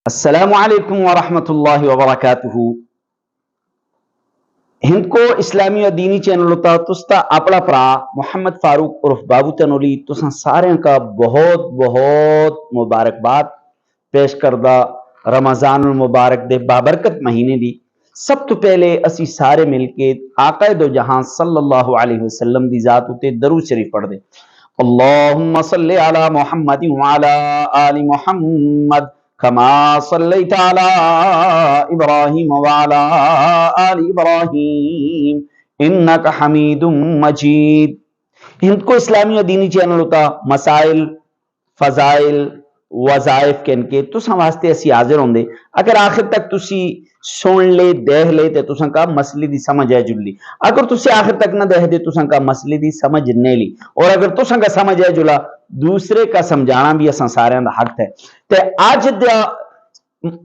السلام علیکم ورحمۃ اللہ وبرکاتہ۔ ہند کو اسلامی اور دینی چینل ہوتا تستا اپنا پرا محمد فاروق عرف بابو تنولی تساں سارے کا بہت بہت مبارکباد پیش کردہ رمضان المبارک دے بابرکت مہینے دی۔ سب تو پہلے اسی سارے مل کے آقا دو جہاں صلی اللہ علیہ وسلم دی ذات تے درود شریف پڑھ دے۔ اللہم صلی علی محمد وعلی آل محمد کما صلیت علی ابراہیم وعلی آل ابراہیم انکا حمید مجید۔ ہند کو اسلامی اور دینی چینل ہوتا مسائل، فضائل، وظائف کن کے تساں واسطے اسی حاضر ہوندے۔ اگر آخر تک تسی سن لے دیکھ لے تے تساں کا مسئلے دی سمجھ ہے جلی، اگر تسی آخر تک نہ دیکھ دے تساں کا مسئلے دی سمجھ نہیں لی، اور اگر تساں کا سمجھ ہے جلا دوسرے کا سمجھانا بھی اساں سارے دا حق ہے۔ تے آج دا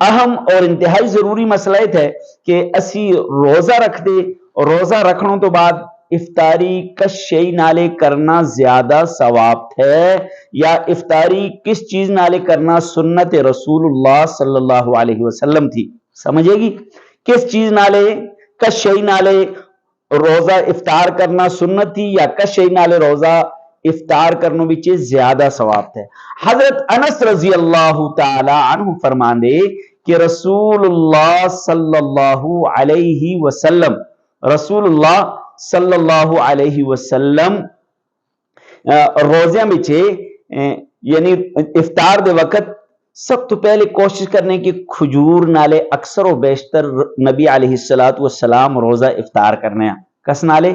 اہم اور انتہائی ضروری مسئلہ ہے کہ اسی روزہ رکھ دے، روزہ رکھنوں تو بعد افطاری کس شئی نالے کرنا زیادہ ثواب ہے، یا افطاری کس چیز نالے کرنا سنت رسول اللہ صلی اللہ علیہ وسلم تھی۔ سمجھے گی کس چیز نالے کس شئی نالے روزہ افطار کرنا سنت تھی، یا کس شئی نالے روزہ افطار کرنوں بچے زیادہ ثواب ہے۔ حضرت انس رضی اللہ تعالی عنہ فرماندے کہ رسول اللہ صلی اللہ علیہ وسلم علیہ وسلم روزے بچے یعنی افطار دے وقت سب تو پہلے کوشش کرنے کی کھجور نالے اکثر و بیشتر نبی علیہ السلام روزہ افطار کرنے ہیں۔ کس نالے؟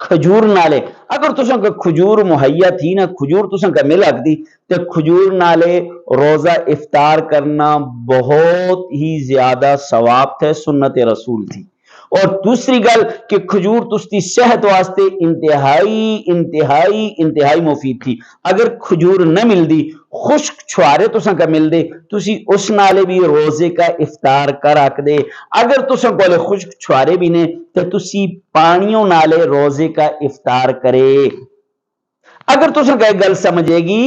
کھجور نالے۔ اگر تساں کا کھجور مہیا تھی نا، کھجور تساں کا مل اگ دی تے کھجور نالے روزہ افطار کرنا بہت ہی زیادہ ثواب تھے، سنت رسول تھی۔ اور دوسری گل کہ کھجور تستی صحت واسطے انتہائی مفید تھی۔ اگر کھجور نہ مل دی، خشک چھوارے تساں کا مل دے، تسی اس نالے بھی روزے کا افطار کر آک دے۔ اگر تساں کولے خشک چھوارے بھی نے تو تسی پانیوں نالے روزے کا افطار کرے۔ اگر تساں کا گل سمجھے گی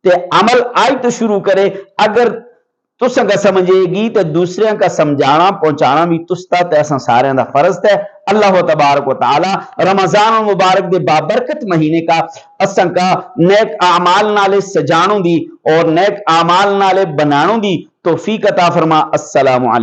تے عمل آئی تو شروع کرے، اگر تساں کا سمجھے گی تو دوسرے کا سمجھانا پہنچانا بھی تستا تے اساں سارے دا فرض ہے۔ اللہ تبارک و تعالی رمضان المبارک دے بابرکت مہینے کا اساں کا نیک اعمال نالے سجانوں دی اور نیک اعمال نالے بنانوں دی توفیق عطا فرما۔ السلام علیکم۔